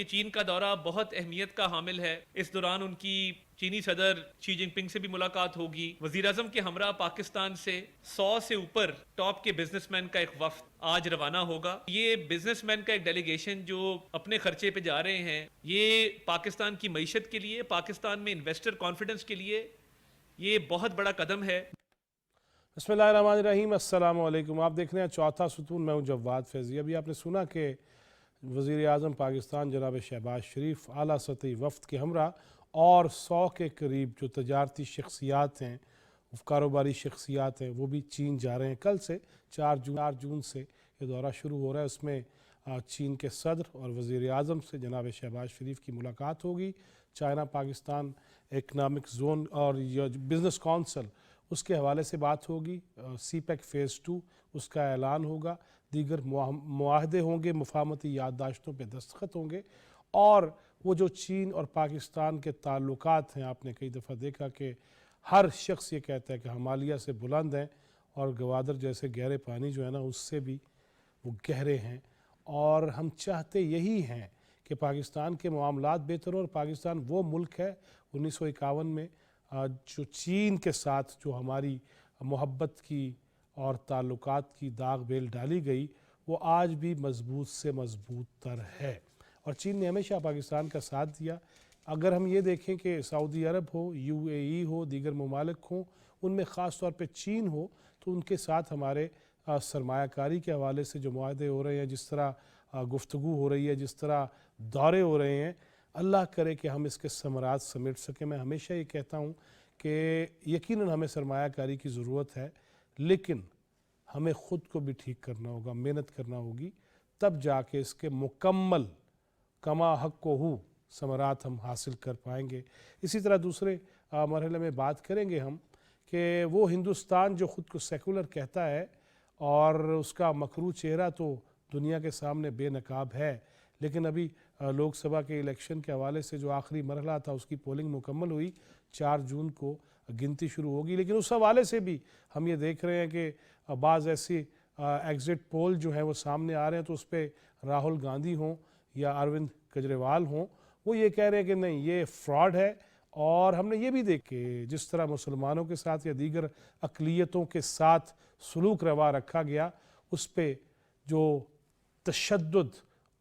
چین کا دورہ بہت اہمیت کا حامل ہے. اس دوران ان کی چینی صدر شی جن پنگ سے بھی ملاقات ہوگی. وزیر اعظم کے ہمراہ پاکستان سے 100 سے اوپر ٹاپ کے بزنس مین کا ایک وفد آج روانہ ہوگا. یہ بزنس مین کا ایک ڈیلیگیشن جو اپنے خرچے پہ جا رہے ہیں، یہ پاکستان کی معیشت کے لیے، پاکستان میں انویسٹر کانفیڈنس کے لیے یہ بہت بڑا قدم ہے. بسم اللہ الرحمن الرحیم. السلام علیکم. آپ دیکھ رہے ہیں چوتھا ستون. میں ہوں جواد فیضی. ابھی آپ نے سنا کہ وزیر اعظم پاکستان جناب شہباز شریف اعلیٰ سطحی وفد کے ہمراہ اور 100 کے قریب جو تجارتی شخصیات ہیں، کاروباری شخصیات ہیں، وہ بھی چین جا رہے ہیں. کل سے 4 جون سے یہ دورہ شروع ہو رہا ہے. اس میں چین کے صدر اور وزیر اعظم سے جناب شہباز شریف کی ملاقات ہوگی. چائنا پاکستان اکنامک زون اور بزنس کونسل اس کے حوالے سے بات ہوگی. سی پیک فیز 2 اس کا اعلان ہوگا. دیگر معاہدے ہوں گے، مفاہمتی یادداشتوں پہ دستخط ہوں گے. اور وہ جو چین اور پاکستان کے تعلقات ہیں، آپ نے کئی دفعہ دیکھا کہ ہر شخص یہ کہتا ہے کہ ہمالیہ سے بلند ہیں اور گوادر جیسے گہرے پانی جو ہے نا اس سے بھی وہ گہرے ہیں. اور ہم چاہتے یہی ہیں کہ پاکستان کے معاملات بہتر ہوں. اور پاکستان وہ ملک ہے 1951 میں جو چین کے ساتھ جو ہماری محبت کی اور تعلقات کی داغ بیل ڈالی گئی، وہ آج بھی مضبوط سے مضبوط تر ہے. اور چین نے ہمیشہ پاکستان کا ساتھ دیا. اگر ہم یہ دیکھیں کہ سعودی عرب ہو، UAE ہو، دیگر ممالک ہوں، ان میں خاص طور پہ چین ہو، تو ان کے ساتھ ہمارے سرمایہ کاری کے حوالے سے جو معاہدے ہو رہے ہیں، جس طرح گفتگو ہو رہی ہے، جس طرح دورے ہو رہے ہیں، اللہ کرے کہ ہم اس کے ثمرات سمیٹ سکیں. میں ہمیشہ یہ کہتا ہوں کہ یقیناً ہمیں سرمایہ کاری کی ضرورت ہے، لیکن ہمیں خود کو بھی ٹھیک کرنا ہوگا، محنت کرنا ہوگی، تب جا کے اس کے مکمل کما حق و ہو ثمرات ہم حاصل کر پائیں گے. اسی طرح دوسرے مرحلے میں بات کریں گے ہم کہ وہ ہندوستان جو خود کو سیکولر کہتا ہے اور اس کا مکروہ چہرہ تو دنیا کے سامنے بے نقاب ہے، لیکن ابھی لوک سبھا کے الیکشن کے حوالے سے جو آخری مرحلہ تھا اس کی پولنگ مکمل ہوئی. 4 جون کو گنتی شروع ہوگی. لیکن اس حوالے سے بھی ہم یہ دیکھ رہے ہیں کہ بعض ایسی ایگزٹ پول جو ہیں وہ سامنے آ رہے ہیں، تو اس پہ راہل گاندھی ہوں یا اروند کیجریوال ہوں، وہ یہ کہہ رہے ہیں کہ نہیں، یہ فراڈ ہے. اور ہم نے یہ بھی دیکھ کہ جس طرح مسلمانوں کے ساتھ یا دیگر اقلیتوں کے ساتھ سلوک روا رکھا گیا، اس پہ جو تشدد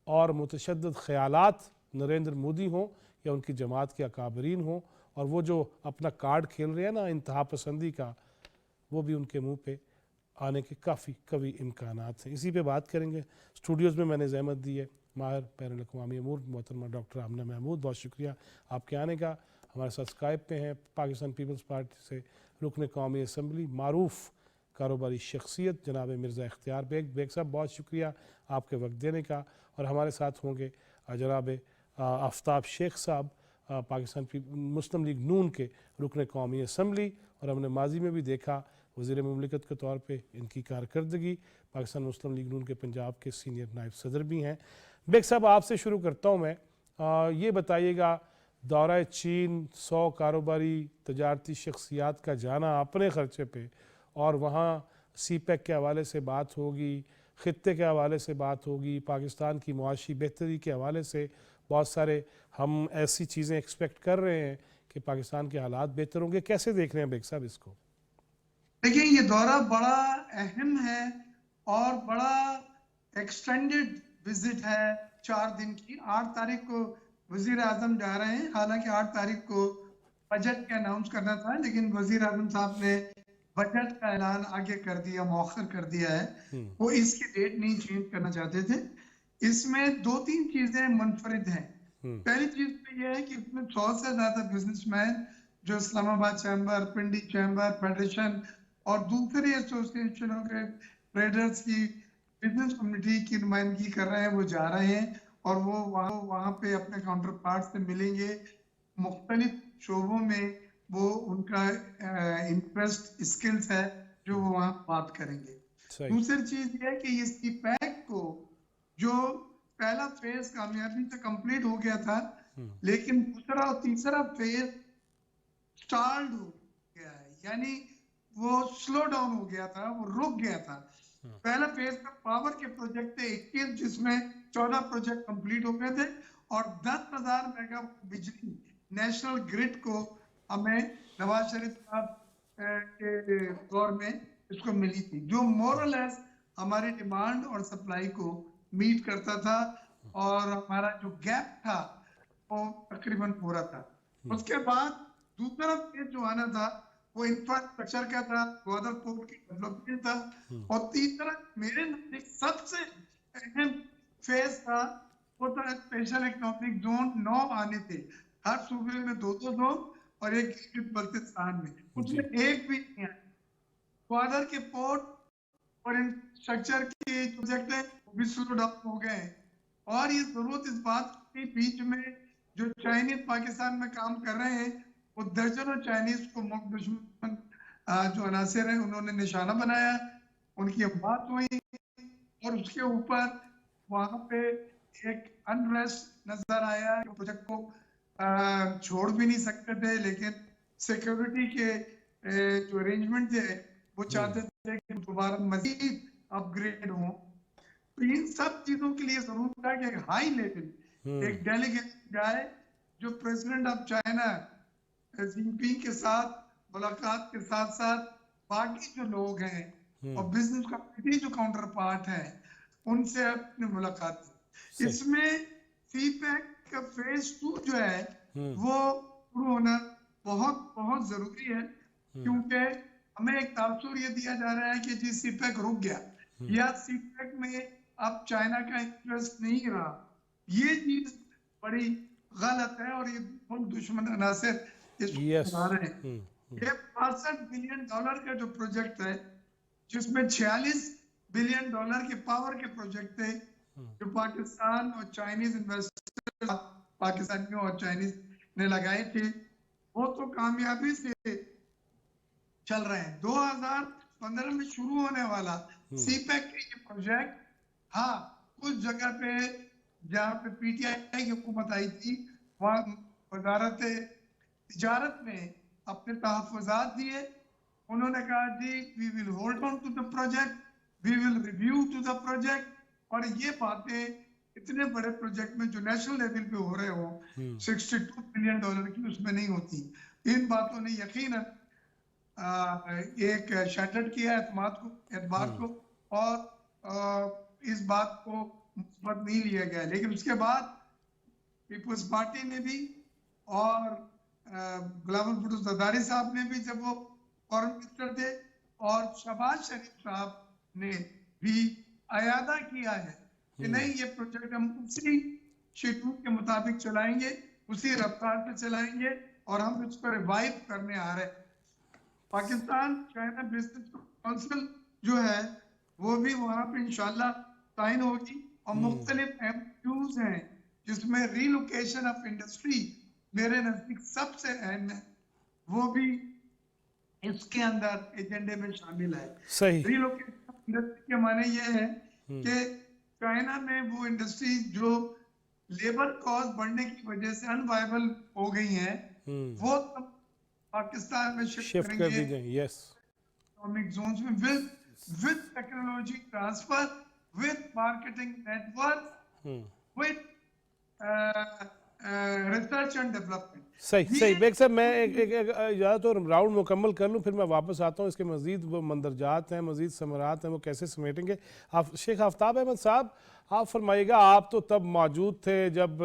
اور متشدد خیالات نریندر مودی ہوں یا ان کی جماعت کے اکابرین ہوں، اور وہ جو اپنا کارڈ کھیل رہے ہیں نا انتہا پسندی کا، وہ بھی ان کے منہ پہ آنے کے کافی قوی امکانات ہیں. اسی پہ بات کریں گے. اسٹوڈیوز میں نے زحمت دی ہے ماہر بین الاقوامی امور محترمہ ڈاکٹر آمنہ محمود. بہت شکریہ آپ کے آنے کا. ہمارے ساتھ اسکائپ پہ ہیں پاکستان پیپلز پارٹی سے رکن قومی اسمبلی، معروف کاروباری شخصیت جناب مرزا اختیار بیگ. بیگ صاحب بہت شکریہ آپ کے وقت دینے کا. اور ہمارے ساتھ ہوں گے جناب آفتاب شیخ صاحب، پاکستان مسلم لیگ نون کے رکن قومی اسمبلی، اور ہم نے ماضی میں بھی دیکھا وزیر مملکت کے طور پہ ان کی کارکردگی. پاکستان مسلم لیگ نون کے پنجاب کے سینئر نائب صدر بھی ہیں. بیگ صاحب آپ سے شروع کرتا ہوں میں. یہ بتائیے گا، دورہ چین، 100 کاروباری تجارتی شخصیات کا جانا اپنے خرچے پہ، اور وہاں سی پیک کے حوالے سے بات ہوگی، خطے کے حوالے سے بات ہوگی، پاکستان کی معاشی بہتری کے حوالے سے بہت سارے ہم ایسی چیزیں ایکسپیکٹ کر رہے ہیں کہ پاکستان کے حالات بہتر ہوں گے. کیسے دیکھ رہے ہیں بیگ صاحب اس کو؟ دیکھیں، یہ دورہ بڑا اہم ہے اور بڑا ایکسٹینڈڈ وزٹ ہے. 4 دن کی. 8 تاریخ کو وزیر اعظم جا رہے ہیں. حالانکہ 8 تاریخ کو بجٹ کا اناؤنس کرنا تھا، لیکن وزیر اعظم صاحب نے بجٹ کا اعلان آگے کر دیا، مؤخر کر دیا ہے. وہ اس کی ڈیٹ نہیں چینج کرنا چاہتے تھے. اس میں 2-3 چیزیں منفرد ہیں. پہلی چیز تو یہ ہے کہ اس میں 100 سے زیادہ بزنس مین جو اسلام آباد چیمبر، پنڈی چیمبر، فیڈریشن اور دوسری ایسوسیشنوں کے ٹریڈرز کی بزنس کمیونٹی کی نمائندگی کر رہے ہیں، وہ جا رہے ہیں. اور وہ وہاں پہ اپنے کاؤنٹر پارٹ سے ملیں گے. مختلف شعبوں میں وہ ان کا انٹرسٹ اسکلز ہے جو وہ وہاں بات کریں گے. دوسری چیز یہ ہے کہ اس کی پیک کو جو پہلا فیز کامیابی سے کمپلیٹ ہو گیا تھا، لیکن دوسرا اور تیسرا فیز سٹالڈ ہو گیا ہے، یعنی وہ سلو ڈاؤن ہو گیا تھا، وہ رک گیا تھا. پہلا فیز کا پاور کے پروجیکٹ تھے 21، جس میں 14 پروجیکٹ کمپلیٹ ہو گئے تھے، اور 10,000 میگا بجلی نیشنل گرڈ کو ہمیں نواز شریف صاحب کے دور میں اس کو ملی تھی، جو مورلیس ہماری ڈیمانڈ اور سپلائی کو میٹ کرتا تھا، اور ہمارا جو گیپ تھا وہ تقریباً پورا تھا. اس کے بعد دوسرا فیز جو آنا تھا وہ انفراسٹرکچر کا تھا، گوادر پورٹ کی ڈیولپمنٹ تھا، اور تیسرا میرے نزدیک سب سے اہم فیز تھا وہ تھا اسپیشل اکنامک زون 9 آنے تھے، ہر صوبے میں 2 زون اور ایک بلتستان میں، اس میں ایک بھی نہیں آیا. گوادر کے پورٹ اور انفراسٹرکچر کے پروجیکٹ ہیں وہ بھی سلو ڈاؤن ہو گئے ہیں. اور یہ ضرورت اس بات کی بیچ میں جو چائنیز پاکستان میں کام کر رہے ہیں وہ درجنوں چائنیز کو ملک دشمن جو عناصر ہیں انہوں نے نشانہ بنایا، ان کی بات ہوئی، اور اس کے اوپر وہاں پہ ایک انریسٹ نظر آیا. پروجیکٹ کو چھوڑ بھی نہیں سکتے تھے، لیکن سیکیورٹی کے جو ارینجمنٹ تھے وہ چاہتے تھے کہ دوبارہ مزید اپ گریڈ ہوں. تو ان سب چیزوں کے لیے ضرورت تھا کہ ایک ہائی لیول ایک ڈیلیگیشن جائے جو پریزیڈنٹ آف چائنا جی جن پنگ کے ساتھ ملاقات کے ساتھ ساتھ باقی جو لوگ ہیں اور بزنس کمیونٹی جو کاؤنٹر پارٹ ہے ان سے اپنی ملاقات کی. اس میں سی پیک کا فیز 2 جو ہے وہ شروع ہونا بہت بہت ضروری ہے، کیونکہ ہمیں ایک تاثر یہ دیا جا رہا ہے کہ جی سی پیک رک گیا یا سی پیک میں اب چائنا کا انٹرسٹ نہیں رہا. یہ چیز بڑی غلط ہے اور یہ ملک دشمن عناصر اس کو بنا رہے ہیں. یہ $62 بلین کا جو پروجیکٹ ہے جس میں $46 بلین کے پاور کے پروجیکٹ تھے جو پاکستان اور چائنیز انویسٹر پاکستانیوں اور چائنیز نے لگائے تھے، وہ تو کامیابی سے چل رہے ہیں. 2015 میں شروع ہونے والا سی پیک کا یہ پروجیکٹ، ہاں کچھ جگہ پہ جہاں پہ پی ٹی آئی کی حکومت آئی تھی وہاں وزارت تجارت میں اپنے تحفظات دیے. انہوں نے کہا جی we will hold on to the project, we will review to the project. اور یہ باتیں اتنے بڑے پروجیکٹ میں جو نیشنل لیول پہ ہو رہے ہوں $62 بلین کی اس میں نہیں ہوتی. ان باتوں نے یقیناً ایک شیٹرڈ کیا اعتبار کو اور اس بات کو مثبت نہیں لیا گیا. لیکن اس کے بعد پیپلز پارٹی نے بھی اور غلام الفردوس زرداری صاحب نے بھی جب وہ فورن منسٹر تھے اور شہباز شریف صاحب نے بھی اعادہ کیا ہے کہ نہیں یہ پروجیکٹ ہم اسی شیڈول کے مطابق چلائیں گے، اسی رفتار پہ چلائیں گے اور ہم اس کو ریوائیو کرنے آ رہے ہیں. پاکستان چائنا بزنس کونسل جو ہے وہ بھی وہاں پہ انشاءاللہ سائن ہوگی اور مختلف MOUs ہیں جس میں ری لوکیشن آف انڈسٹری میرے نزدیک سب سے اہم ہے، وہ بھی اس کے اندر ایجنڈے میں شامل ہے. ری لوکیشن آف انڈسٹری کے معنی یہ ہے کہ چائنا میں وہ انڈسٹری جو لیبر کاسٹ بڑھنے کی وجہ سے ان وائبل ہو گئی ہیں وہ پاکستان میں شفٹ کریں گے اکنامک زونز میں with technology transfer, with marketing network, with research and development. صحیح بیگ صاحب میں اجازت اور راؤنڈ مکمل کر لوں پھر میں واپس آتا ہوں. اس کے مزید وہ مندرجات ہیں، مزید ثمرات ہیں، وہ کیسے سمیٹیں گے. شیخ آفتاب احمد صاحب آپ فرمائیے گا، آپ تو تب موجود تھے جب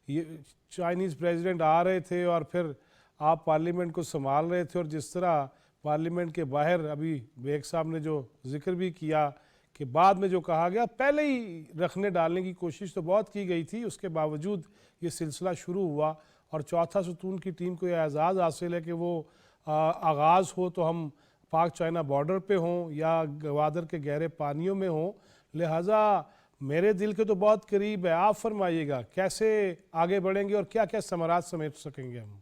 یہ چائنیز پریزیڈنٹ آ رہے تھے اور پھر آپ پارلیمنٹ کو سنبھال رہے تھے، اور جس طرح پارلیمنٹ کے باہر ابھی بیگ صاحب نے جو ذکر بھی کیا کہ بعد میں جو کہا گیا پہلے ہی رکھنے ڈالنے کی کوشش تو بہت کی گئی تھی، اس کے باوجود یہ سلسلہ شروع ہوا اور چوتھا ستون کی ٹیم کو یہ اعزاز حاصل ہے کہ وہ آغاز ہو تو ہم پاک چائنا بارڈر پہ ہوں یا گوادر کے گہرے پانیوں میں ہوں. لہٰذا میرے دل کے تو بہت قریب ہے. آپ فرمائیے گا کیسے آگے بڑھیں گے اور کیا کیا ثمرات سمیٹ سکیں گے ہم.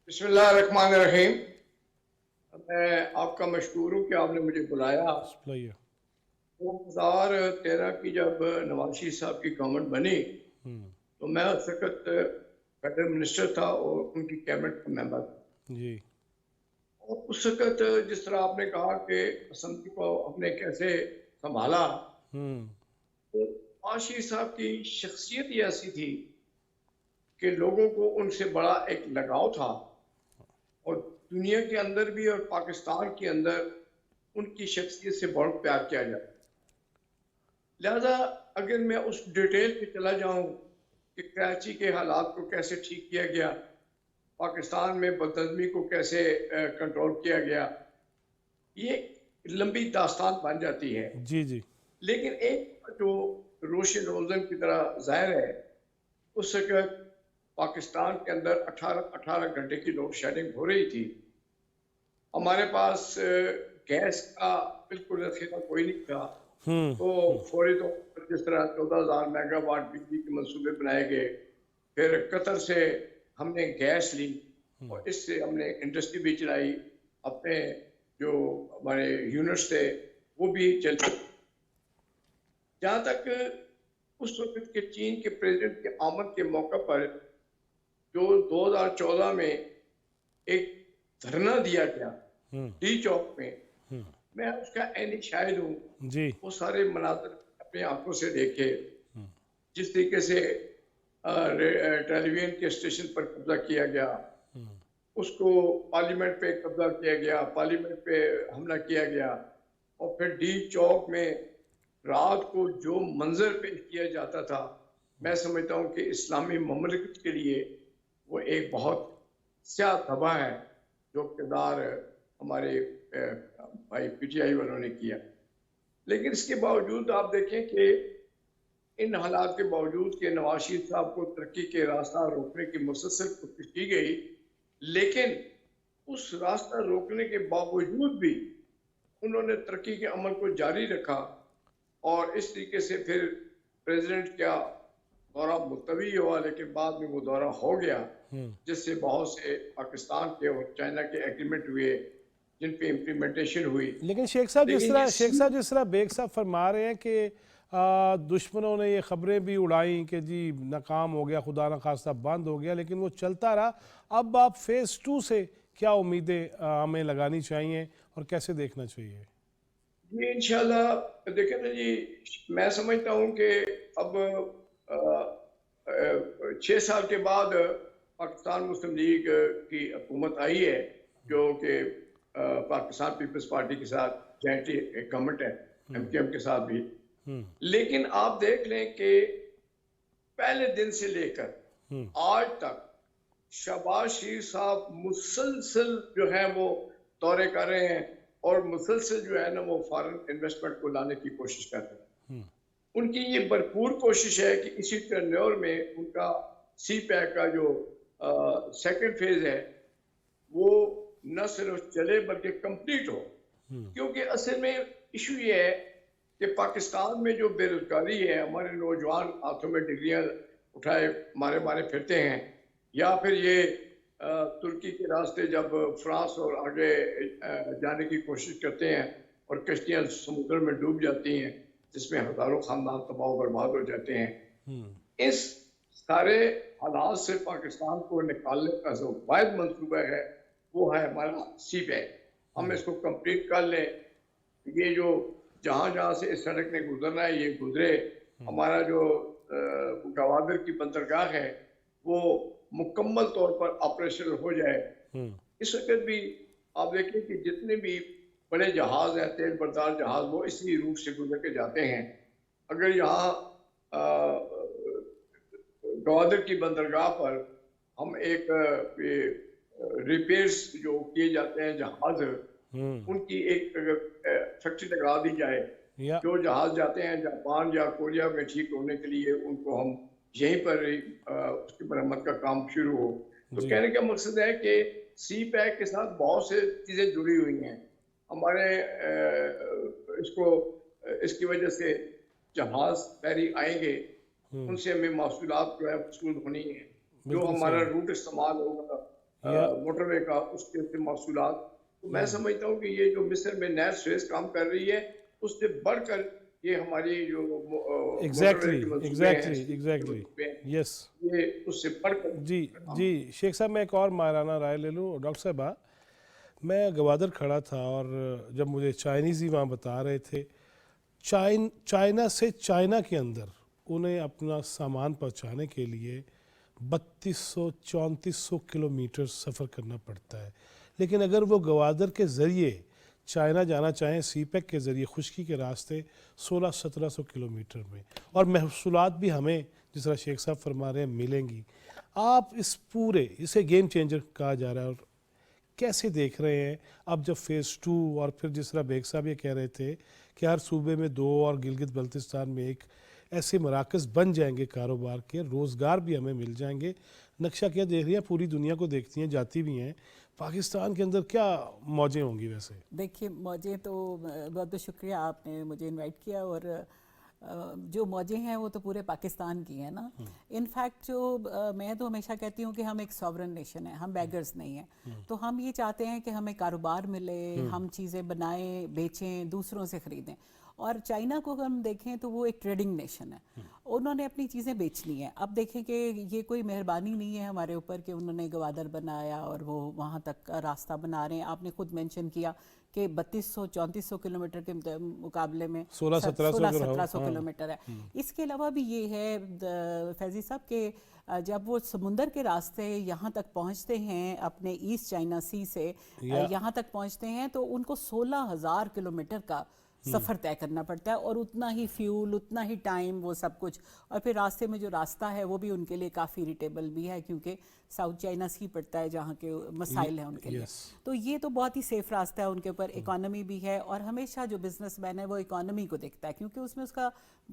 بسم اللہ الرحمن الرحیم. میں آپ کا مشکور ہوں کہ آپ نے مجھے بلایا. 2013 کی جب نواز شریف صاحب کی گورنمنٹ بنی تو میں اس وقت فیڈرل منسٹر تھا اور ان کی کیبنٹ کا ممبر تھا جی. اور اس وقت جس طرح آپ نے کہا کہ اسمبلی کو ہم نے کیسے سنبھالا، نواز شریف صاحب کی شخصیت ہی ایسی تھی کہ لوگوں کو ان سے بڑا ایک لگاؤ تھا، اور دنیا کے اندر بھی اور پاکستان کے اندر ان کی شخصیت سے بہت پیار کیا جاتا ہے۔ لہذا اگر میں اس ڈیٹیل پہ چلا جاؤں کہ کراچی کے حالات کو کیسے ٹھیک کیا گیا، پاکستان میں بدنظمی کو کیسے کنٹرول کیا گیا، یہ لمبی داستان بن جاتی ہے۔ جی جی، لیکن ایک جو روشن روزن کی طرح ظاہر ہے، اس وقت پاکستان کے اندر 18 گھنٹے کی لوڈ شیڈنگ ہو رہی تھی۔ ہمارے پاس گیس کا بالکل ذخیرہ کوئی نہیں تھا، تو فوری طور پر جس طرح 14,000 میگا واٹ بجلی کے منصوبے بنائے گئے، پھر قطر سے ہم نے گیس لی اور اس سے ہم نے انڈسٹری بھی چلائی، اپنے جو ہمارے یونٹس تھے وہ بھی چلے۔ جہاں تک اس وقت کے چین کے پریزیڈنٹ کے آمد کے موقع پر جو 2014 میں ایک دھرنا دیا گیا ڈی چوک میں، میں اس کا عینی شاہد ہوں۔ جی، وہ سارے مناظر اپنے آنکھوں سے دیکھے، جس طریقے سے ٹیلی ویژن کے اسٹیشن پر قبضہ کیا گیا، اس کو پارلیمنٹ پہ قبضہ کیا گیا، پارلیمنٹ پہ حملہ کیا گیا، اور پھر ڈی چوک میں رات کو جو منظر پیش کیا جاتا تھا، میں سمجھتا ہوں کہ اسلامی مملکت کے لیے وہ ایک بہت سیاہ دھبا ہے جو کردار ہمارے بھائی پی ٹی آئی والوں نے کیا۔ لیکن اس کے باوجود آپ دیکھیں کہ ان حالات کے باوجود کہ نواز شریف صاحب کو ترقی کے راستہ روکنے کی مسلسل کوشش کی گئی، لیکن اس راستہ روکنے کے باوجود بھی انہوں نے ترقی کے عمل کو جاری رکھا، اور اس طریقے سے پھر پریزیڈنٹ کا دورہ ملتوی ہوا، لیکن بعد میں وہ دورہ ہو گیا، جس سے بہت سے پاکستان کے اور چائنا کے ایگریمنٹ ہوئے جن پہ امپلیمنٹیشن ہوئی۔ لیکن شیخ صاحب جس طرح بیگ صاحب فرما رہے ہیں کہ دشمنوں نے یہ خبریں بھی اڑائیں کہ جی ناکام ہو گیا، خدا نخواستہ بند ہو گیا، لیکن وہ چلتا رہا۔ اب آپ فیز 2 سے کیا امیدیں ہمیں لگانی چاہیے اور کیسے دیکھنا چاہیے؟ جی انشاءاللہ دیکھیں نا جی، میں سمجھتا ہوں کہ اب 6 سال کے بعد پاکستان مسلم لیگ کی حکومت آئی ہے، جو کہ پاکستان پیپلز پارٹی کے ساتھ جوائنٹلی گورنمنٹ ہے، ایم کیو ایم کے ساتھ بھی۔ لیکن آپ دیکھ لیں کہ پہلے دن سے لے کر آج تک شہباز شریف صاحب مسلسل جو ہے وہ دورے کر رہے ہیں، اور مسلسل جو ہے نا وہ فارن انویسٹمنٹ کو لانے کی کوشش کر رہے ہیں۔ ان کی یہ بھرپور کوشش ہے کہ اسی ٹرنیور میں ان کا سی پیک کا جو سیکنڈ فیز ہے وہ نہ صرف چلے بلکہ کمپلیٹ ہو، کیونکہ اصل میں ایشو یہ ہے کہ پاکستان میں جو بے روزگاری ہے، ہمارے نوجوان ہاتھوں میں ڈگریاں اٹھائے مارے پھرتے ہیں، یا پھر یہ ترکی کے راستے جب فرانس اور آگے جانے کی کوشش کرتے ہیں اور کشتیاں سمندر میں ڈوب جاتی ہیں، جس میں ہزاروں خاندان تباہ و برباد ہو جاتے ہیں۔ اس سارے حالات سے پاکستان کو نکالنے کا جو واحد منصوبہ ہے وہ ہے ہمارا سی پیک۔ ہم اس کو کمپلیٹ کر لیں، یہ جو جہاں سے اس سڑک نے گزرنا ہے یہ گزرے، ہمارا جو گوادر کی بندرگاہ ہے وہ مکمل طور پر آپریشنل ہو جائے۔ اس وقت بھی آپ دیکھیں کہ جتنے بھی بڑے جہاز ہیں، تیل بردار جہاز، وہ اسی روٹ سے گزر کے جاتے ہیں۔ اگر یہاں گوادر کی بندرگاہ پر ہم ایک ریپیئرز جو کیے جاتے ہیں جہاز، ان کی ایک فیکٹری لگا دی جائے، جو جہاز جاتے ہیں جاپان یا کوریا میں ٹھیک ہونے کے لیے، ان کو ہم یہیں پر اس کی مرمت کا کام شروع ہو۔ تو کہنے کا مقصد ہے کہ سی پیک کے ساتھ بہت سے چیزیں جڑی ہوئی ہیں ہمارے، اس کی وجہ سے جہاز بحری آئیں گے، ان سے ہمیں محصولات جو ہے وصول ہونی ہے، جو ہمارا روٹ استعمال ہوگا موٹر وے کا، اس کے محصولات۔ تو میں سمجھتا ہوں کہ یہ جو مصر میں نئے سویز کام کر رہی ہے، اس سے بڑھ کر یہ ہماری جو یس یہ اس سے بڑھ کر۔ جی شیخ صاحب میں ایک اور ماہرانہ رائے لے لوں۔ ڈاکٹر صاحبہ، میں گوادر کھڑا تھا اور جب مجھے چائنیز ہی وہاں بتا رہے تھے، چائنا سے چائنا کے اندر انہیں اپنا سامان پہنچانے کے لیے 3200-3400 کلومیٹر سفر کرنا پڑتا ہے، لیکن اگر وہ گوادر کے ذریعے چائنا جانا چاہیں سی پیک کے ذریعے خشکی کے راستے 1600-1700 کلومیٹر میں، اور محصولات بھی ہمیں جس طرح شیخ صاحب فرما رہے ہیں ملیں گی. آپ اس پورے اسے گیم چینجر کہا جا رہا ہے، اور کیسے دیکھ رہے ہیں اب جب فیز 2 اور پھر جس طرح بیگ صاحب یہ کہہ رہے تھے کہ ہر صوبے میں 2 اور گلگت بلتستان میں ایک ایسے مراکز بن جائیں گے کاروبار کے، روزگار بھی ہمیں مل جائیں گے. نقشہ کیا دیکھ رہی ہیں؟ پوری دنیا کو دیکھتی ہیں، جاتی بھی ہیں، پاکستان کے اندر کیا موجیں ہوں گی؟ ویسے دیکھیے موجیں تو بہت بہت شکریہ آپ نے مجھے انوائٹ کیا، اور جو موجیں ہیں وہ تو پورے پاکستان کی ہیں نا. انفیکٹ جو میں تو ہمیشہ کہتی ہوں کہ ہم ایک ساورن نیشن ہیں، ہم بیگرز نہیں ہیں. تو ہم یہ چاہتے ہیں کہ ہمیں کاروبار ملے، ہم چیزیں بنائیں، بیچیں، دوسروں سے خریدیں. اور چائنا کو اگر ہم دیکھیں تو وہ ایک ٹریڈنگ نیشن ہے، انہوں نے اپنی چیزیں بیچنی ہیں. اب دیکھیں کہ یہ کوئی مہربانی نہیں ہے ہمارے اوپر کہ انہوں نے گوادر بنایا اور وہ وہاں تک کا راستہ بنا رہے ہیں. آپ نے خود مینشن کیا کہ 3200-3400 کلومیٹر کے مقابلے میں 1600-1700 کلومیٹر ہے. اس کے علاوہ بھی یہ ہے فیضی صاحب کہ جب وہ سمندر کے راستے یہاں تک پہنچتے ہیں اپنے ایسٹ چائنا سی سے یہاں تک پہنچتے ہیں تو ان کو 16,000 کلومیٹر کا سفر طے کرنا پڑتا ہے، اور اتنا ہی فیول، اتنا ہی ٹائم، وہ سب کچھ. اور پھر راستے میں جو راستہ ہے وہ بھی ان کے لیے کافی اریٹیبل بھی ہے، کیونکہ ساؤتھ چائنا سی پڑتا ہے جہاں کے مسائل ہیں ان کے لیے. تو یہ تو بہت ہی سیف راستہ ہے ان کے اوپر. اکانومی بھی ہے، اور ہمیشہ جو بزنس مین ہے وہ اکانومی کو دیکھتا ہے کیونکہ اس میں اس کا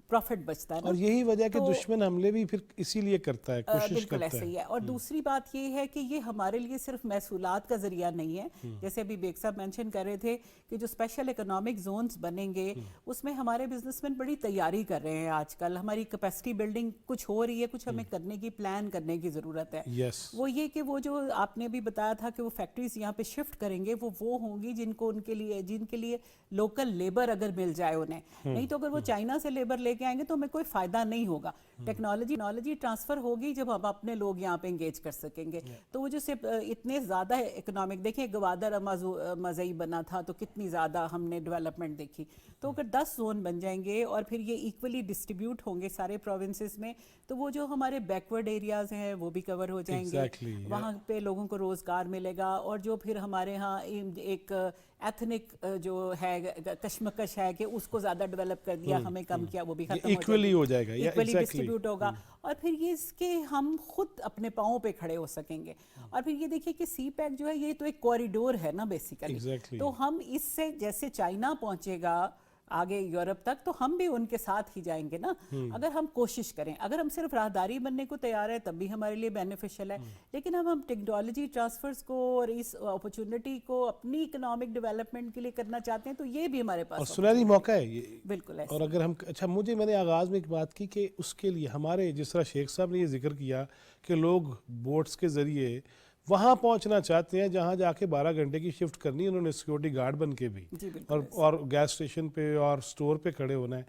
پروفٹ بچتا ہے نا. اور یہی وجہ کہ دشمن حملے بھی پھر اسی لیے کرتا ہے، کوشش بالکل کرتا ایسے ہی ہے. اور دوسری بات یہ ہے کہ یہ ہمارے لیے صرف محصولات کا ذریعہ نہیں ہے، جیسے ابھی بیگ صاحب مینشن کر رہے تھے کہ جو اسپیشل اکنامک زونز بنیں گے اس میں ہمارے بزنس مین بڑی تیاری کر رہے ہیں. آج کل ہماری کیپیسٹی بلڈنگ کچھ ہو رہی ہے، کچھ ہمیں کرنے کی پلان کرنے کی ضرورت ہے. وہ یہ کہ وہ جو آپ نے بھی بتایا تھا کہ وہ فیکٹریز یہاں پہ شفٹ کریں گے، وہ ہوں گی جن کے لیے لوکل لیبر اگر مل جائے انہیں. نہیں تو اگر وہ چائنا سے لیبر لے کے آئیں گے تو ہمیں کوئی فائدہ نہیں ہوگا. ٹیکنالوجی ٹرانسفر ہوگی جب ہم اپنے لوگ یہاں پہ انگیج کر سکیں گے. تو وہ جو اتنے زیادہ اکنامک، دیکھیں گوادر مزئی بنا تھا تو کتنی زیادہ ہم نے ڈیولپمنٹ دیکھی. تو اگر 10 زون بن جائیں گے اور پھر یہ ایکولی ڈسٹریبیوٹ ہوں گے سارے پروونسز میں، تو وہ جو ہمارے بیکورڈ ایریاز ہیں وہ بھی کور ہو جائیں گے، وہاں پہ لوگوں کو روزگار ملے گا. اور جو پھر ہمارے ہاں ایک ایتھنک جو ہے کشمکش ہے کہ اس کو زیادہ ڈیولپ کر دیا، ہمیں کم کیا، وہ بھی ختم ہو جائے گا، ایکولی ڈسٹریبیوٹ ہوگا. اور پھر یہ اس کے ہم خود اپنے پاؤں پہ کھڑے ہو سکیں گے. اور پھر یہ دیکھیے کہ سی پیک جو ہے یہ تو ایک کوریڈور ہے نا بیسیکلی. تو ہم اس سے جیسے چائنا پہنچے گا آگے یورپ تک تو ہم بھی ان کے ساتھ ہی جائیں گے نا، اگر ہم کوشش کریں. اگر ہم صرف راہداری بننے کو تیار ہے تب بھی ہمارے لیے بینیفیشل ہے، لیکن اب ہم ٹیکنالوجی ٹرانسفرز کو اور اس اپرچونٹی کو اپنی اکنامک ڈیولپمنٹ کے لیے کرنا چاہتے ہیں تو یہ بھی ہمارے پاس سنہری موقع ہے یہ. بالکل ایسا. اور اگر ہم میں نے آغاز میں ایک بات کی کہ اس کے لیے ہمارے جس طرح شیخ صاحب نے یہ ذکر کیا کہ لوگ بوٹس کے ذریعے وہاں پہنچنا چاہتے ہیں جہاں جا کے 12 گھنٹے کی شفٹ کرنی ہے، انہوں نے سیکورٹی گارڈ بن کے بھی اور گیس اسٹیشن پہ اور سٹور پہ کھڑے ہونا ہے.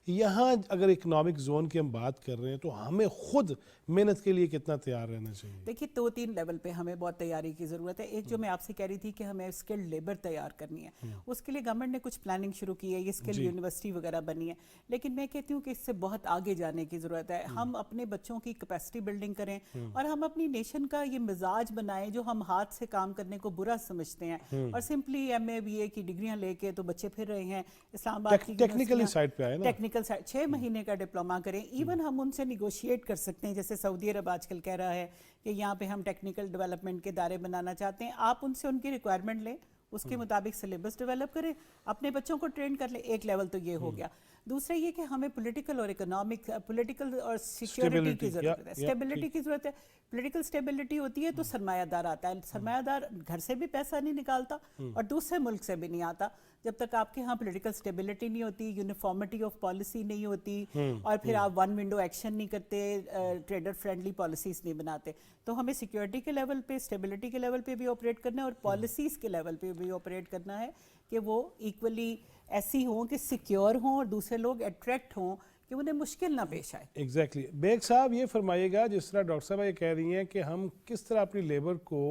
یہاں اگر اکنامک زون کی ہم بات کر رہے ہیں تو ہمیں خود محنت کے لیے کتنا تیار رہنا چاہیے؟ دیکھیے 2-3 لیول پہ ہمیں بہت تیاری کی ضرورت ہے. ایک جو میں آپ سے کہہ رہی تھی کہ ہمیں اسکلڈ لیبر تیار کرنی ہے، اس کے لیے گورنمنٹ نے کچھ پلاننگ شروع کی ہے، یہ اسکل یونیورسٹی وغیرہ بنی ہے. لیکن میں کہتی ہوں کہ اس سے بہت آگے جانے کی ضرورت ہے. ہم اپنے بچوں کی کیپیسٹی بلڈنگ کریں اور ہم اپنی نیشن کا یہ مزاج بنائیں جو ہم ہاتھ سے کام کرنے کو برا سمجھتے ہیں اور سمپلی MA BA کی ڈگریاں لے کے تو بچے پھر رہے ہیں. اسلام آباد کی ٹیکنیکل سائڈ پہ آئے نا، ٹیکنیکل سائڈ 6 مہینے کا ڈپلوما کریں. ایون ہم ان سے نیگوشیٹ کر سکتے ہیں، جیسے سعودی عرب آج کل کہہ رہا ہے کہ یہاں پہ ہم ٹیکنیکل ڈیولپمنٹ کے ادارے بنانا چاہتے ہیں. آپ ان سے ان کی ریکوائرمنٹ لیں، اس کے مطابق سلیبس ڈیولپ کریں، اپنے بچوں کو ٹرین کر لیں. ایک لیول تو یہ ہو گیا. دوسرا یہ کہ ہمیں پولیٹیکل اور اکنامک، پولیٹیکل اور سیکیورٹی کی ضرورت ہے، اسٹیبلٹی کی ضرورت ہے. پولیٹیکل اسٹیبلٹی ہوتی ہے تو سرمایہ دار آتا ہے. سرمایہ دار گھر سے بھی پیسہ نہیں نکالتا اور دوسرے ملک سے بھی نہیں آتا جب تک آپ کے ہاں پولیٹیکل اسٹیبلٹی نہیں ہوتی، یونیفارمٹی آف پالیسی نہیں ہوتی، اور پھر آپ ون ونڈو ایکشن نہیں کرتے، ٹریڈر فرینڈلی پالیسیز نہیں بناتے. تو ہمیں سیکیورٹی کے لیول پہ، اسٹیبلٹی کے لیول پہ بھی آپریٹ کرنا ہے اور پالیسیز کے لیول پہ بھی آپریٹ کرنا ہے کہ وہ ایکولی ایسی ہوں کہ سیکیور ہوں اور دوسرے لوگ اٹریکٹ ہوں کہ انہیں مشکل نہ پیش آئے. ایگزیکٹلی. بیگ صاحب یہ فرمائیے گا جس طرح ڈاکٹر صاحب یہ کہہ رہی ہیں کہ ہم کس طرح اپنی لیبر کو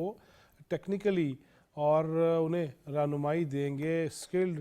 ٹیکنیکلی اور انہیں رہنمائی دیں گے، اسکلڈ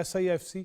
SIFC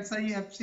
SIFC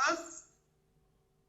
10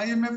IMF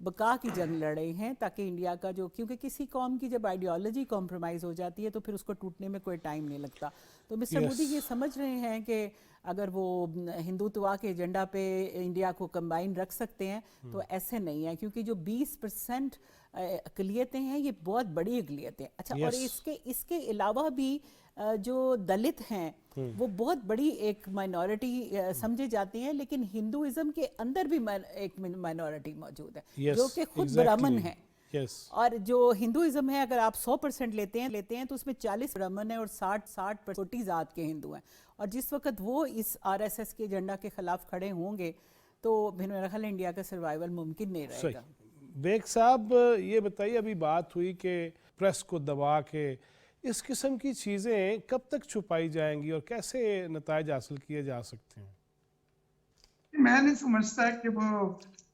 بقا کی جنگ لڑے ہیں تاکہ انڈیا کا جو, کیونکہ کسی قوم کی جب آئیڈیالوجی کمپرومائز ہو جاتی ہے تو پھر اس کو ٹوٹنے میں کوئی ٹائم نہیں لگتا. تو مسٹر مودی یہ سمجھ رہے ہیں کہ اگر وہ ہندوتوا کے ایجنڈا پہ انڈیا کو کمبائن رکھ سکتے ہیں تو ایسے نہیں ہے, کیونکہ جو 20% اقلیتیں ہیں یہ بہت بڑی اقلیتیں. اچھا, اور اس کے علاوہ بھی جو دلت ہیں وہ بہت بڑی ایک مائنورٹی سمجھے جاتے ہیں, لیکن ہندوازم کے اندر بھی ایک مائنورٹی موجود ہے جو کہ خود برہمن ہیں. اور جو ہندوازم ہے اگر آپ 100% لیتے ہیں تو اس میں 40 برہمن ہیں اور 60 چھوٹی ذات کے ہندو ہیں. اور جس وقت وہ اس RSS کے ایجنڈا کے خلاف کھڑے ہوں گے تو میرا خیال انڈیا کا سروائیول ممکن نہیں رہے گا. بیگ صاحب یہ بتائیے, ابھی بات ہوئی کہ پریس کو دبا کے اس قسم کی چیزیں کب تک چھپائی جائیں گی اور کیسے نتائج حاصل کیے جا سکتے ہیں؟ میں نہیں سمجھتا کہ وہ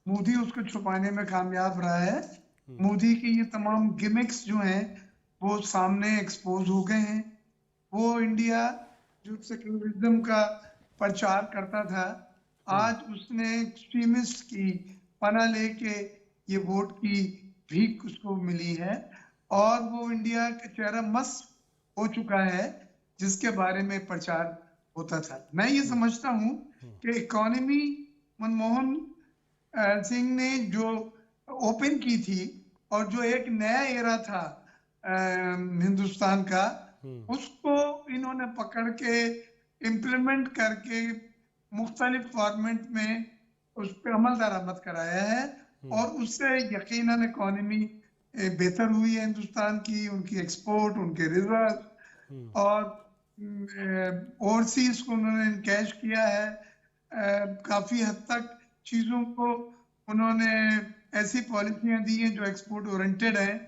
مودی اس کو چھپانے میں کامیاب رہا ہے. مودی کی یہ تمام گمکس جو ہیں وہ سامنے ایکسپوز ہو گئے ہیں. وہ انڈیا جو سیکولرزم کا پرچار کرتا تھا, آج اس نے ایکسٹریمسٹ کی پناہ لے کے یہ ووٹ کی بھیک اس کو ملی ہے, اور وہ انڈیا کا چہرہ مس ہو چکا ہے جس کے بارے میں پرچار ہوتا تھا. میں یہ سمجھتا ہوں کہ اکانومی منموہن سنگھ نے جو اوپن کی تھی اور جو ایک نیا ایرا تھا ہندوستان کا, اس کو انہوں نے پکڑ کے امپلیمنٹ کر کے مختلف فارمیٹ میں اس پہ عمل درآمد کرایا ہے, اور اس سے یقیناً اکانومی بہتر ہوئی ہے ہندوستان کی, ان کی ایکسپورٹ, ان کے ریزرو, اور اوورسیز کو انہوں نے انکیش کیا ہے. کافی حد تک چیزوں کو انہوں نے ایسی پالیسیاں دی ہیں جو ایکسپورٹ اورینٹڈ ہیں,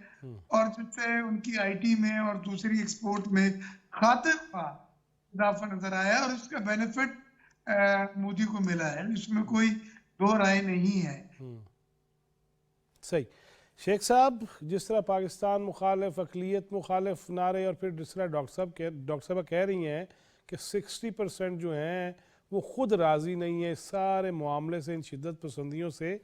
اور جس سے ان کی آئی ٹی میں اور دوسری ایکسپورٹ میں خاطر خواہ اضافہ نظر آیا, اور اس کا بینیفٹ مودی کو ملا ہے, اس میں کوئی دو رائے نہیں ہے. صحیح. شیخ صاحب, جس طرح پاکستان مخالف, اقلیت مخالف نعرے, اور پھر جس طرح ڈاکٹر صاحبہ کہہ رہی ہیں کہ 60% جو ہیں وہ خود راضی نہیں ہیں سارے معاملے سے, ان شدت پسندیوں سے,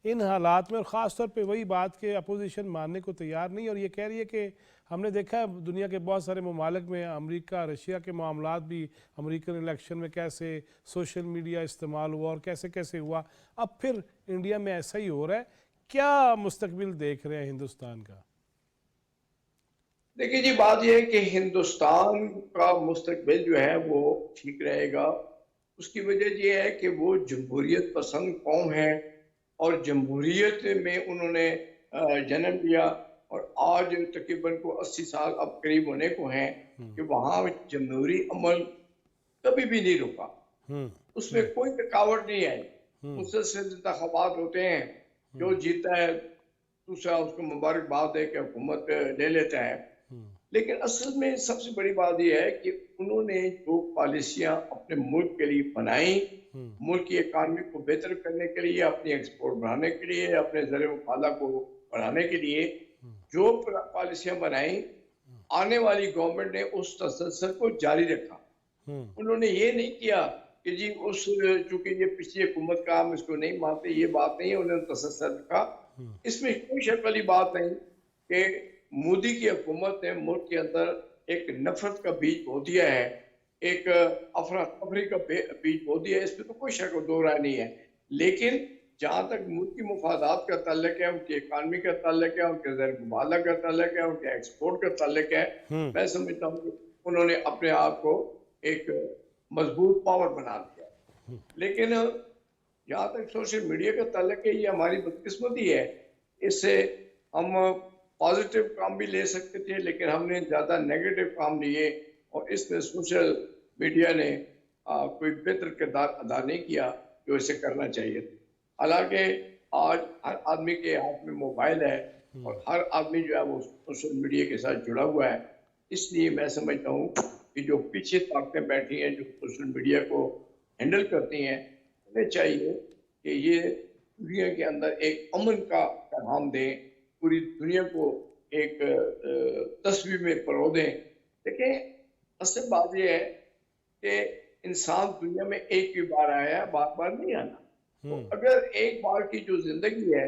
ان حالات میں, اور خاص طور پہ وہی بات کہ اپوزیشن ماننے کو تیار نہیں, اور یہ کہہ رہی ہے کہ ہم نے دیکھا ہے دنیا کے بہت سارے ممالک میں, امریکہ رشیا کے معاملات بھی, امریکن الیکشن میں کیسے سوشل میڈیا استعمال ہوا اور کیسے ہوا, اب پھر انڈیا میں ایسا ہی ہو رہا ہے. کیا مستقبل دیکھ رہے ہیں ہندوستان کا؟ دیکھیے جی, بات یہ ہے کہ ہندوستان کا مستقبل جو ہے وہ ٹھیک رہے گا. اس کی وجہ یہ ہے کہ وہ جمہوریت پسند قوم ہے, اور جمہوریت میں انہوں نے جنم لیا, اور آج تقریباً کو 80 سال اب قریب ہونے کو ہیں کہ وہاں جمہوری عمل کبھی بھی نہیں رکا, اس میں کوئی رکاوٹ نہیں آئی. مسلسل انتخابات ہوتے ہیں, جو جیتا ہے دوسرا اس کو مبارکباد ہے کہ حکومت لے لیتا ہے. لیکن اصل میں سب سے بڑی بات یہ ہے کہ انہوں نے جو پالیسیاں اپنے ملک کے لیے بنائیں, ملک کی اکانومی کو بہتر کرنے کے لیے, اپنی ایکسپورٹ بڑھانے کے لیے, اپنے زر مفادہ کو بڑھانے کے لیے جو پالیسیاں بنائیں, آنے والی گورنمنٹ نے اس تسلسل کو جاری رکھا. انہوں نے یہ نہیں کیا کہ جی چونکہ یہ پچھلی حکومت کا ہم اس کو نہیں مانتے, یہ بات نہیں ہے, انہوں نے تسلسل رکھا. اس میں کوئی شک والی بات نہیں کہ مودی کی حکومت نے ملک کے اندر ایک نفرت کا بیج بو دیا ہے, ایک افراتفری کا بیج بو دیا ہے, اس پہ تو کوئی شک و دو رائے نہیں ہے. لیکن جہاں تک ملک کی مفادات کا تعلق ہے, ان کی اکانومی کا تعلق ہے, ان کے زر مبادلہ کا تعلق ہے, ان کے ایکسپورٹ کا تعلق ہے, میں سمجھتا ہوں کہ انہوں نے اپنے آپ کو ایک مضبوط پاور بنا دیا. لیکن جہاں تک سوشل میڈیا کا تعلق ہے, یہ ہماری بدقسمتی ہے. اس سے ہم پازیٹیو کام بھی لے سکتے تھے, لیکن ہم نے زیادہ نیگیٹو کام لیے, اور اس میں سوشل میڈیا نے کوئی بہتر کردار ادا نہیں کیا جو اسے کرنا چاہیے تھا. حالانکہ آج ہر آدمی کے ہاتھ میں موبائل ہے, اور ہر آدمی جو ہے وہ سوشل میڈیا کے ساتھ جڑا ہوا ہے. اس لیے میں سمجھتا ہوں کہ جو پیچھے طاقتیں بیٹھی ہیں جو سوشل میڈیا کو ہینڈل کرتی ہیں, انہیں چاہیے کہ یہ دنیا کے اندر ایک امن کا پیغام دیں, پوری دنیا کو ایک تصویر میں پرو دیں. دیکھیں, اصل بات یہ ہے کہ انسان دنیا میں ایک ہی بار آیا ہے, بار بار نہیں آنا. تو اگر ایک بار کی جو زندگی ہے